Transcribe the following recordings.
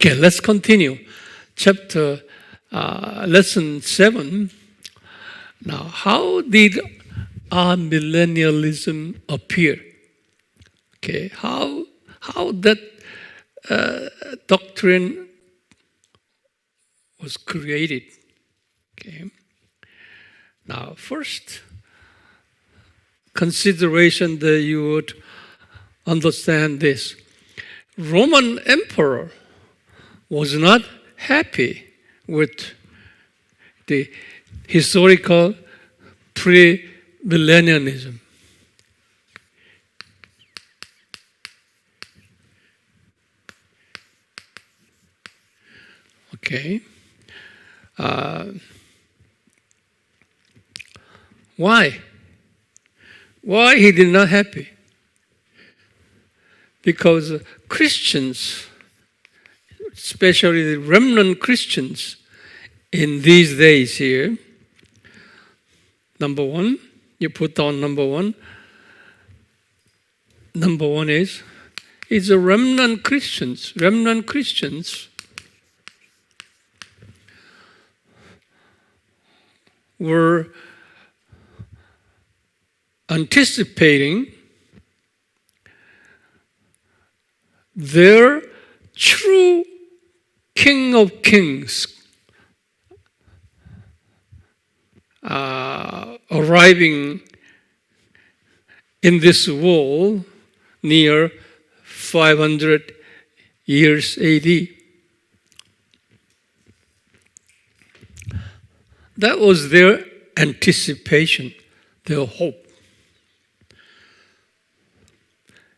Okay, let's continue. Lesson 7. Now, how did Amillennialism appear? Okay, how that doctrine was created. Okay. Now, first consideration that you would understand this. Roman emperor was not happy with the historical pre-millennialism. Okay. Why? Why he did not happy? Because Christians, especially the remnant Christians in these days here, number one, you put down number one. Number one is a remnant Christians. Remnant Christians were anticipating their true King of Kings arriving in this world near 500 years AD. That was their anticipation, their hope.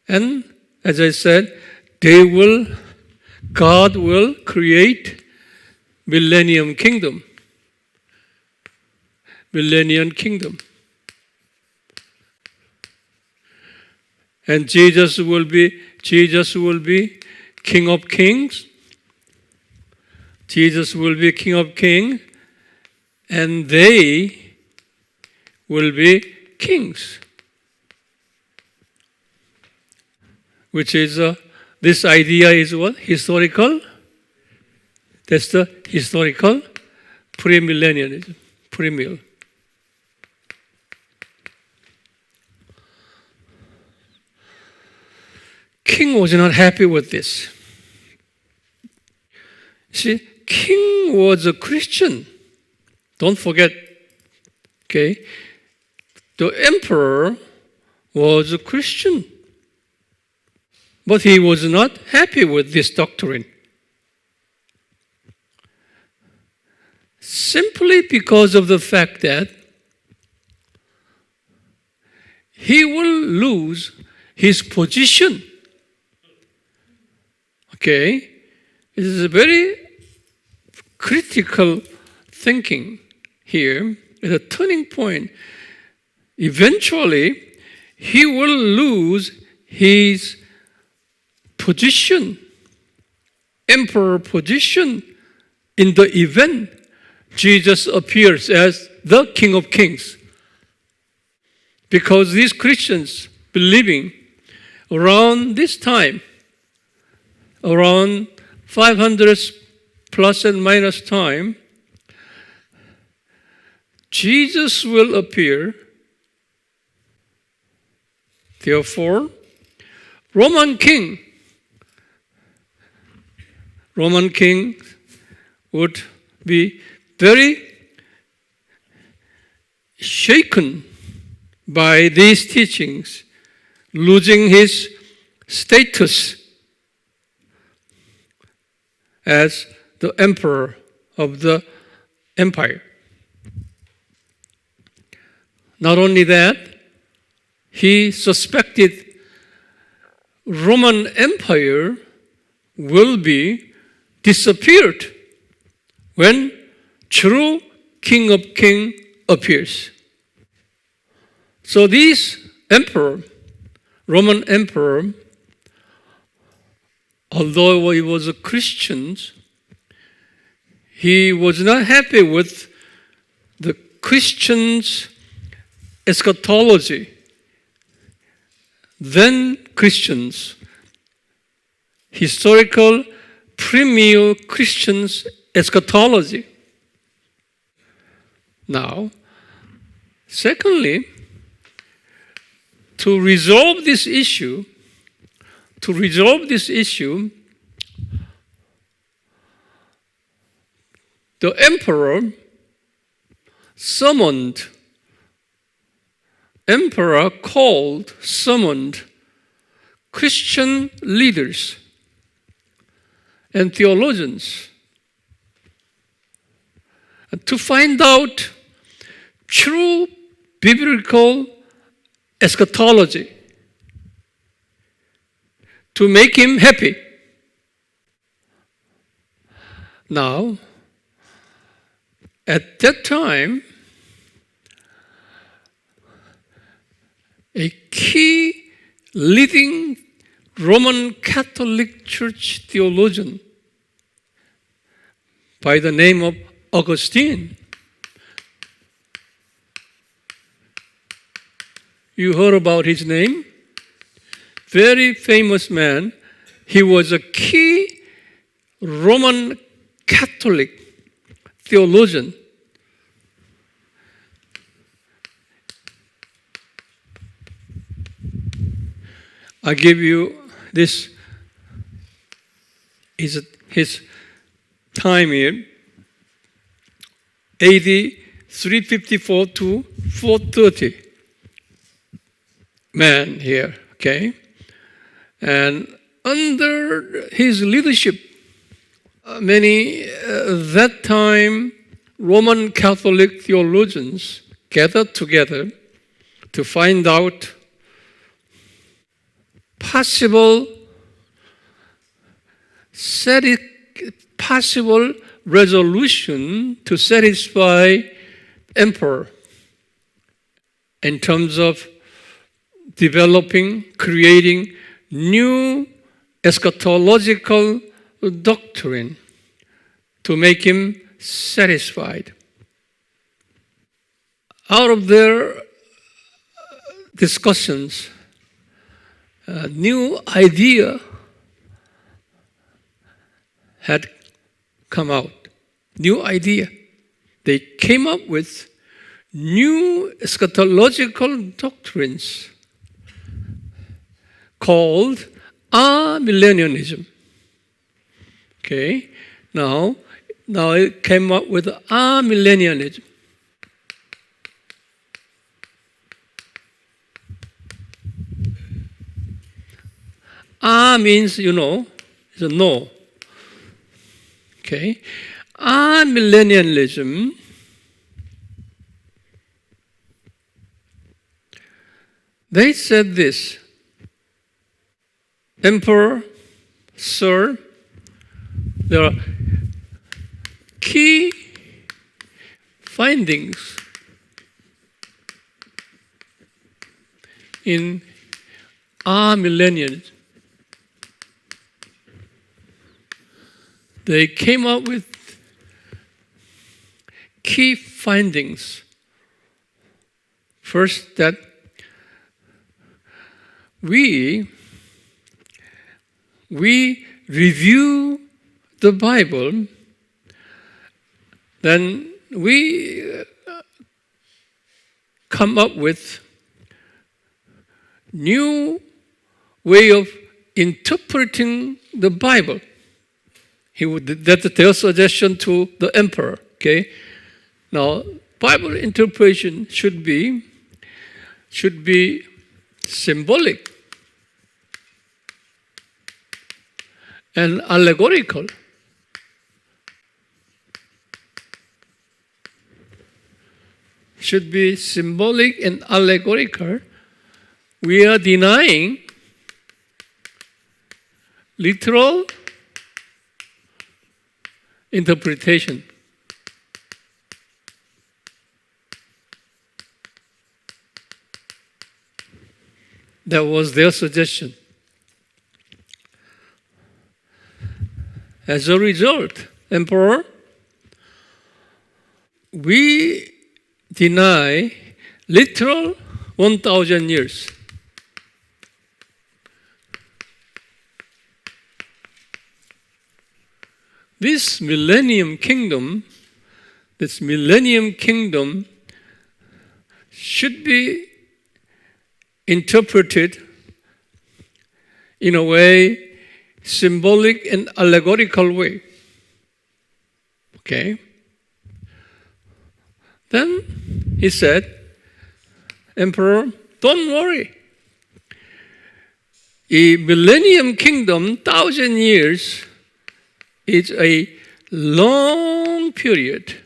And as I said, God will create millennium kingdom. Millennium kingdom. And Jesus will be King of Kings. Jesus will be King of Kings. And they will be kings. Which is, this idea is what? Historical. That's the historical premillennialism. Premill. King was not happy with this. See, King was a Christian. Don't forget, okay? The emperor was a Christian. But he was not happy with this doctrine. Simply because of the fact that he will lose his position. Okay? It is a very critical thinking here, at a turning point. Eventually, he will lose his position, emperor position, in the event Jesus appears as the King of Kings. Because these Christians believing around this time, around 500 plus and minus time, Jesus will appear. Therefore, Roman king would be very shaken by these teachings, losing his status as the emperor of the empire. Not only that, he suspected Roman Empire will be disappeared when true King of Kings appears. So this emperor, Roman emperor, although he was a Christian, he was not happy with the Christians' eschatology. Then Christians, historical premier Christian's eschatology. Now, secondly, to resolve this issue, the emperor summoned Christian leaders and theologians to find out true biblical eschatology to make him happy. Now, at that time, a key leading Roman Catholic Church theologian by the name of Augustine. You heard about his name? Very famous man. He was a key Roman Catholic theologian. I give you this is his time here, AD 354 to 430. Man here, okay? And under his leadership, many that time Roman Catholic theologians gathered together to find out possible resolution to satisfy emperor in terms of creating new eschatological doctrine to make him satisfied. Out of their discussions, a new idea had come out. New idea. They came up with new eschatological doctrines called Amillennialism. Okay, now it came up with Amillennialism. Means, is a no. Okay, Amillennialism they said this: Emperor, sir, there are key findings in Amillennialism. They came up with key findings. First, that we review the Bible, then we come up with new way of interpreting the Bible. That's their suggestion to the emperor. Okay, now Bible interpretation should be symbolic and allegorical. Should be symbolic and allegorical. We are denying literal interpretation. That was their suggestion. As a result, Emperor, we deny literal 1,000 years. this millennium kingdom should be interpreted in a way, symbolic and allegorical way. Okay? Then he said, Emperor, don't worry. A millennium kingdom, 1,000 years, is a long period.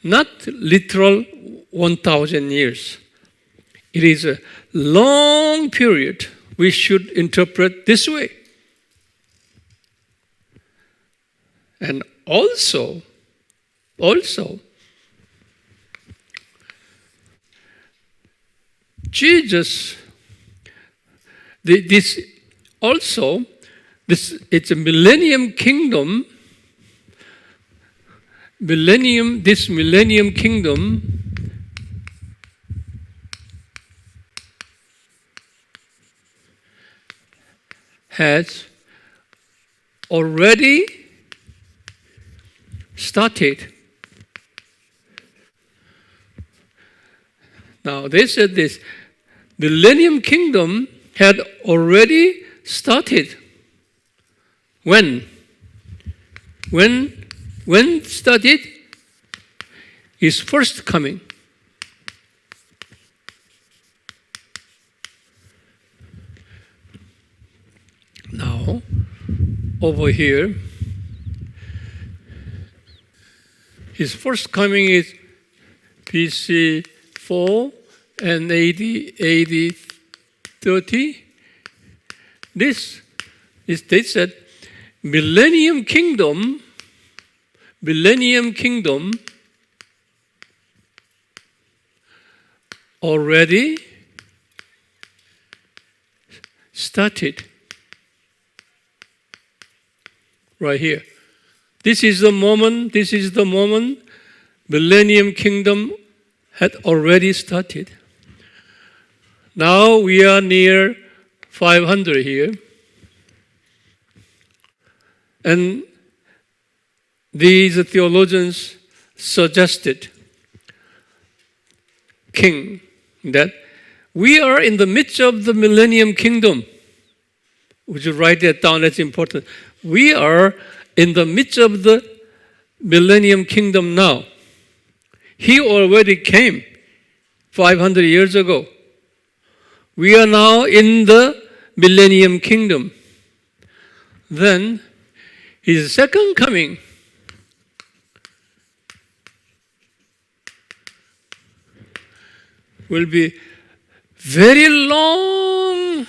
Not literal 1,000 years. It is a long period we should interpret this way. And also, Jesus, it's a millennium kingdom. This millennium kingdom has already started. Now, they said this, millennium kingdom had already started. When? When started? His first coming. Now, over here, his first coming is BC 4 and AD 30. This is, they said, millennium kingdom already started. Right here. This is the moment, millennium kingdom had already started. Now we are near 500 here. And these theologians suggested, King, that we are in the midst of the millennium kingdom. Would you write that down? That's important. We are in the midst of the millennium kingdom now. He already came 500 years ago. We are now in the millennium kingdom. Then his second coming will be very long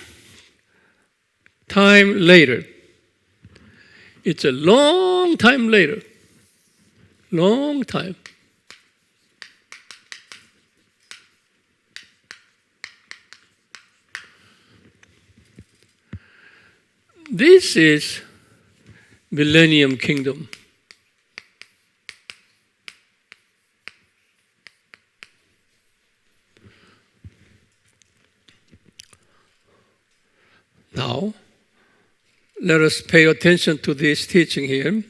time later. It's a long time later. Long time. This is millennium kingdom. Now, let us pay attention to this teaching here.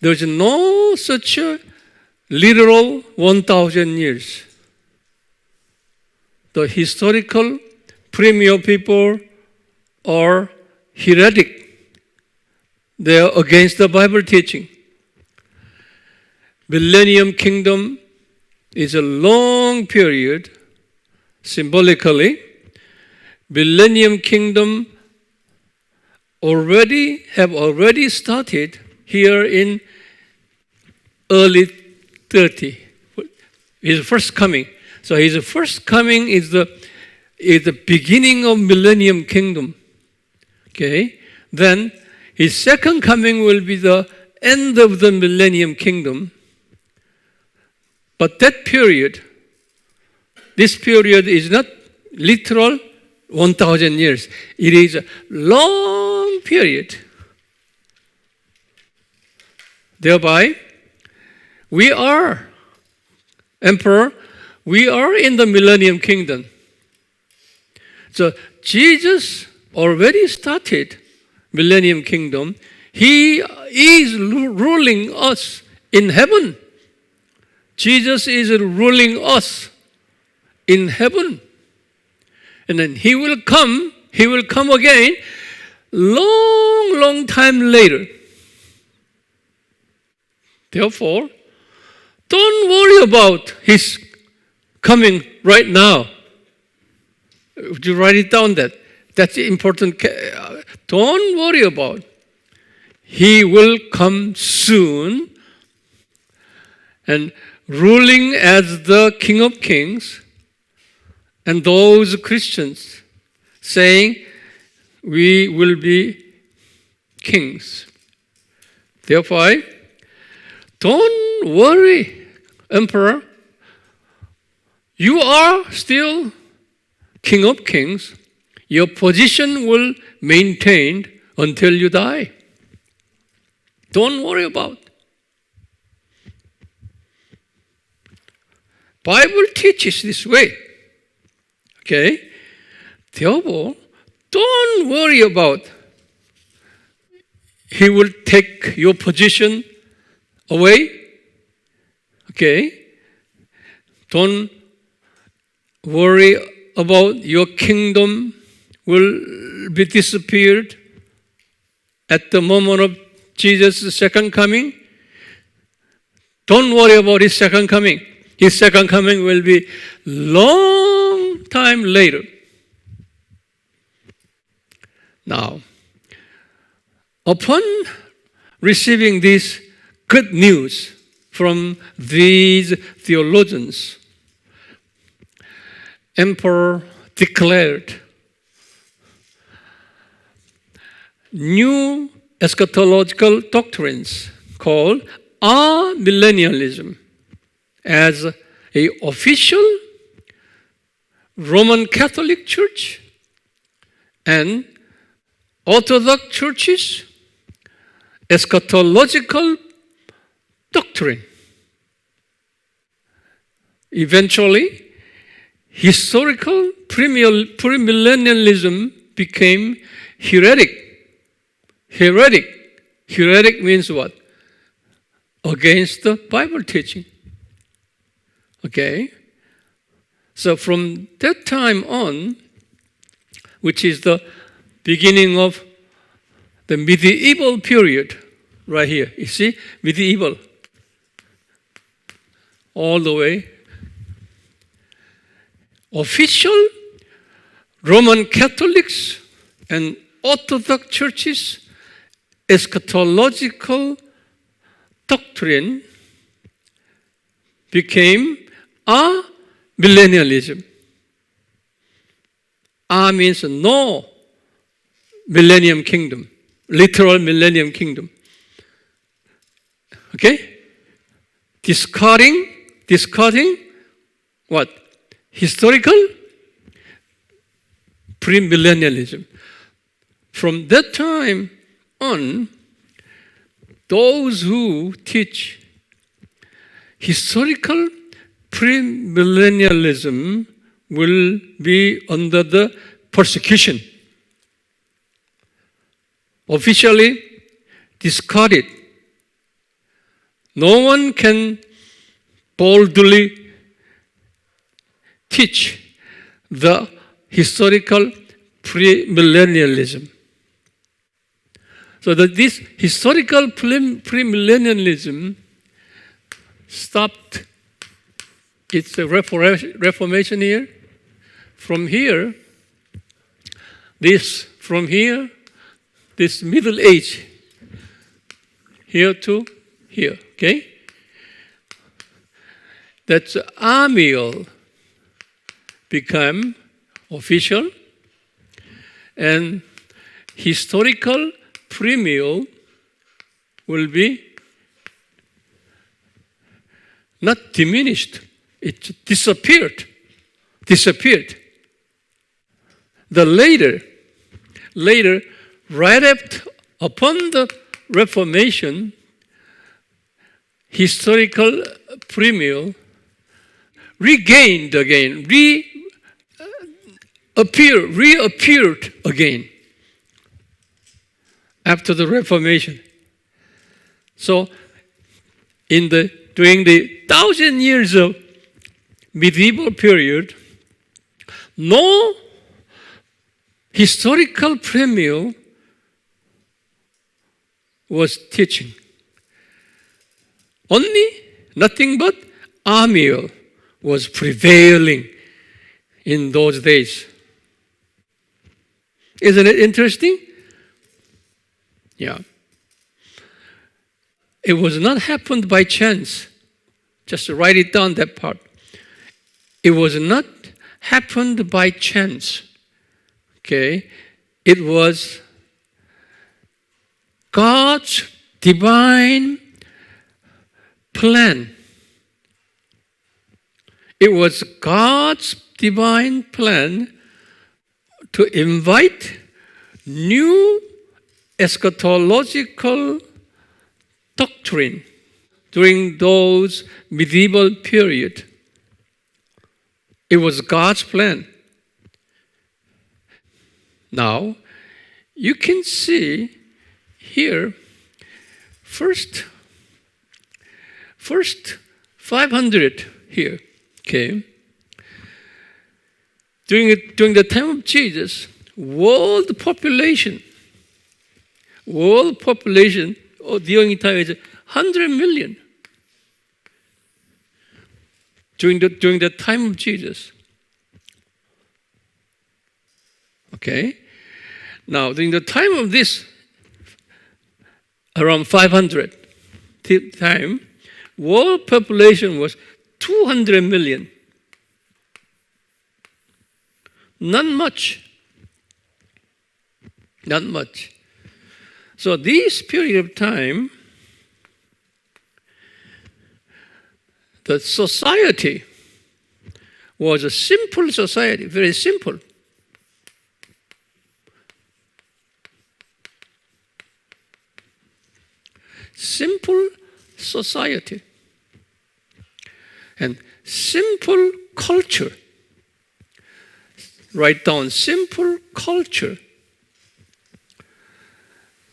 There is no such a literal 1,000 years. The historical premier people are heretic. They are against the Bible teaching. Millennium kingdom is a long period, symbolically. Millennium kingdom have already started here in early 30. His first coming. So his first coming is the beginning of millennium kingdom. Okay? Then his second coming will be the end of the millennium kingdom. But that period, this period is not literal 1,000 years. It is a long period. Thereby, we are, Emperor, we are in the millennium kingdom. So Jesus already started millennium kingdom, He is ruling us in heaven. Jesus is ruling us in heaven. And then He will come again long time later. Therefore, don't worry about His coming right now. Would you write it down that? That's important. Don't worry about. He will come soon and ruling as the King of Kings, and those Christians saying, we will be kings. Therefore, don't worry, Emperor. You are still King of Kings. Your position will maintain until you die. Don't worry about. Bible teaches this way. Okay? Therefore, don't worry about He will take your position away. Okay? Don't worry about your kingdom will be disappeared at the moment of Jesus' second coming. Don't worry about His second coming. His second coming will be long time later. Now, upon receiving this good news from these theologians, Emperor declared new eschatological doctrines called Amillennialism as an official Roman Catholic Church and Orthodox churches eschatological doctrine. Eventually, historical premillennialism became heretic. Heretic means what? Against the Bible teaching. Okay? So from that time on, which is the beginning of the medieval period, right here. You see? Medieval. All the way. Official Roman Catholics and Orthodox churches eschatological doctrine became Amillennialism. Means no millennium kingdom, literal millennium kingdom. Okay? Discarding what? Historical premillennialism. From that time on, those who teach historical premillennialism will be under the persecution. Officially discarded. No one can boldly teach the historical premillennialism. So that this historical premillennialism stopped its reformation here. From here, this Middle Age, here to here, okay? That's Amiel become official, and historical premill will be not diminished, it disappeared. The later, right upon the Reformation, historical premill regained again, reappeared again. after the Reformation. So, during the 1,000 years of medieval period, no historical premier was teaching. Only nothing but Amil was prevailing in those days. Isn't it interesting? Yeah. It was not happened by chance. Just write it down, that part. It was not happened by chance. Okay? It was God's divine plan. It was God's divine plan to invite new eschatological doctrine during those medieval period. It was God's plan. Now, you can see here, first 500 here, okay? During the time of Jesus, world population during the time is 100 million. During the time of Jesus. Okay? Now, during the time of this, around 500 time, world population was 200 million. Not much. Not much. So this period of time, the society was a simple society, very simple. Simple society and simple culture. Write down simple culture,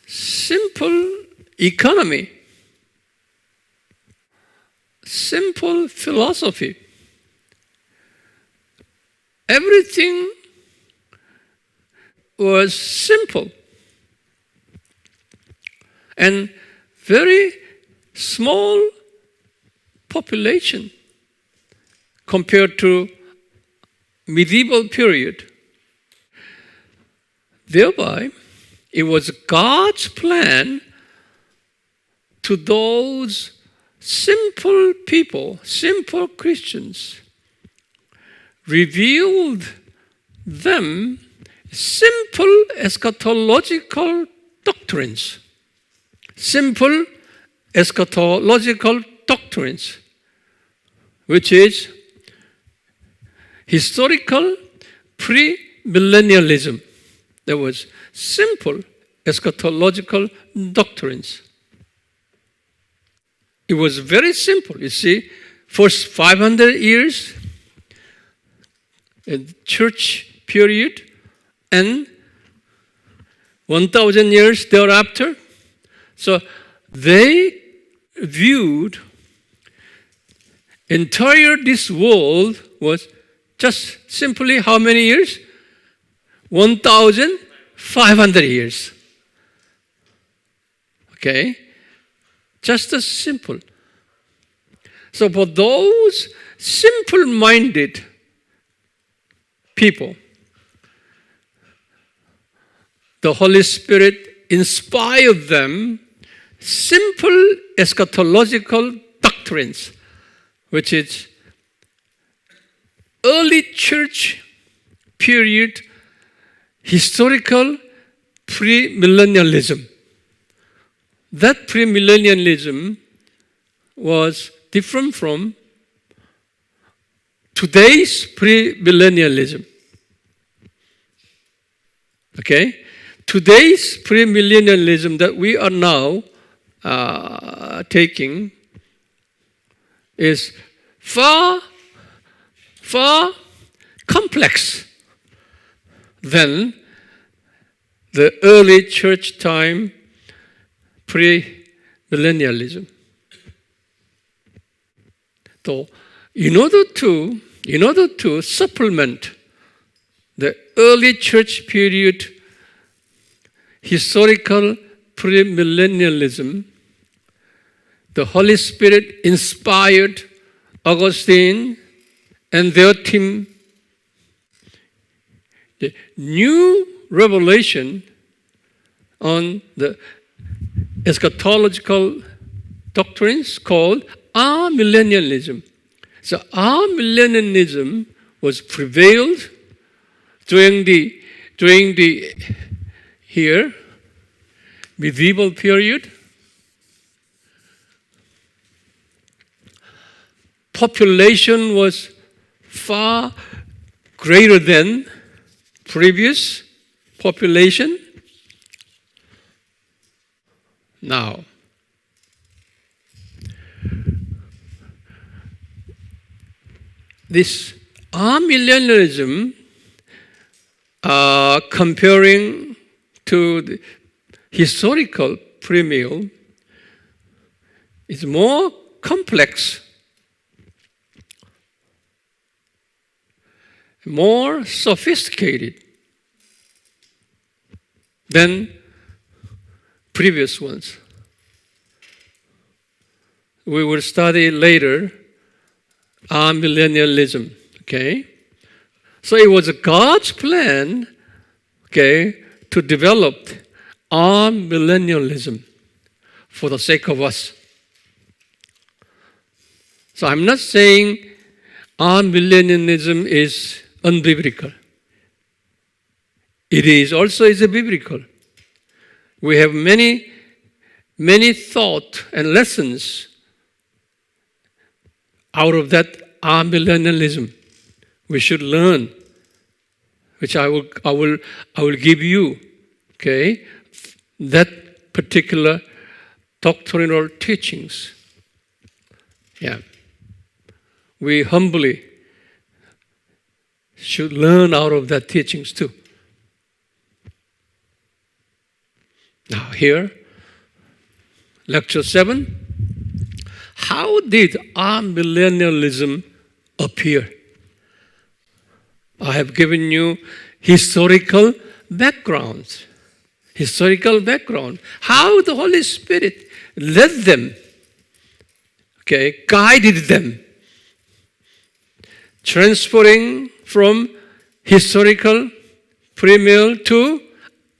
simple economy, simple philosophy. Everything was simple and very small population compared to medieval period. Thereby, it was God's plan to those simple people, simple Christians, revealed them simple eschatological doctrines. Simple eschatological doctrines, which is historical premillennialism. There was simple eschatological doctrines. It was very simple. You see, first 500 years, in church period, and 1,000 years thereafter. So they viewed entire this world was just simply how many years? 1,500 years. Okay? Just as simple. So for those simple-minded people, the Holy Spirit inspired them simple eschatological doctrines, which is early church period historical premillennialism. That premillennialism was different from today's premillennialism. Okay? Today's premillennialism that we are now taking is far complex than the early church time pre-millennialism. So, in order to supplement the early church period historical premillennialism, the Holy Spirit inspired Augustine and their team the new revelation on the eschatological doctrines called Amillennialism. So Amillennialism was prevailed during the here medieval period. Population was far greater than previous population. Now, this amillennialism, comparing to the historical premill, is more complex, more sophisticated than previous ones. We will study later amillennialism, okay? So it was God's plan, okay, to develop amillennialism for the sake of us. So I'm not saying amillennialism is unbiblical. It is also biblical. We have many thought and lessons out of that amillennialism we should learn, which I will give you, okay, that particular doctrinal teachings. Yeah. We humbly should learn out of that teachings too. Now here, lecture 7. How did amillennialism appear? I have given you historical background. How the Holy Spirit led them, okay, guided them, transferring from historical premill to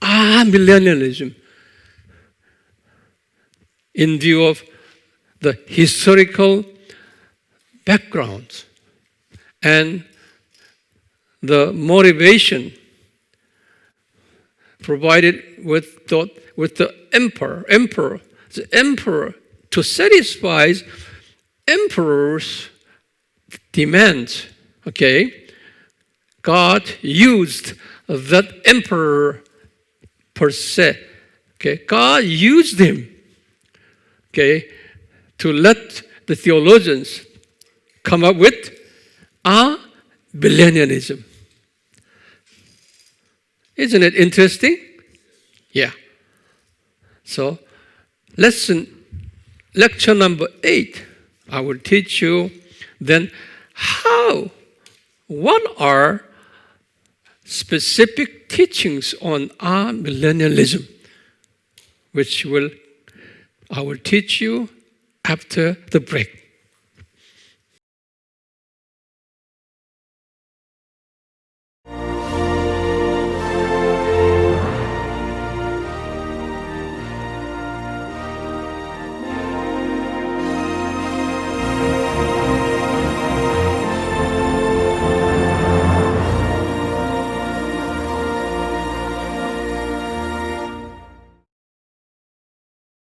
amillennialism in view of the historical background and the motivation provided with the emperor to satisfy emperor's demands. Okay, God used that emperor per se. Okay, God used him. Okay, to let the theologians come up with amillennialism. Isn't it interesting? Yeah. So, lecture number 8, I will teach you then what are specific teachings on amillennialism, which I will teach you after the break.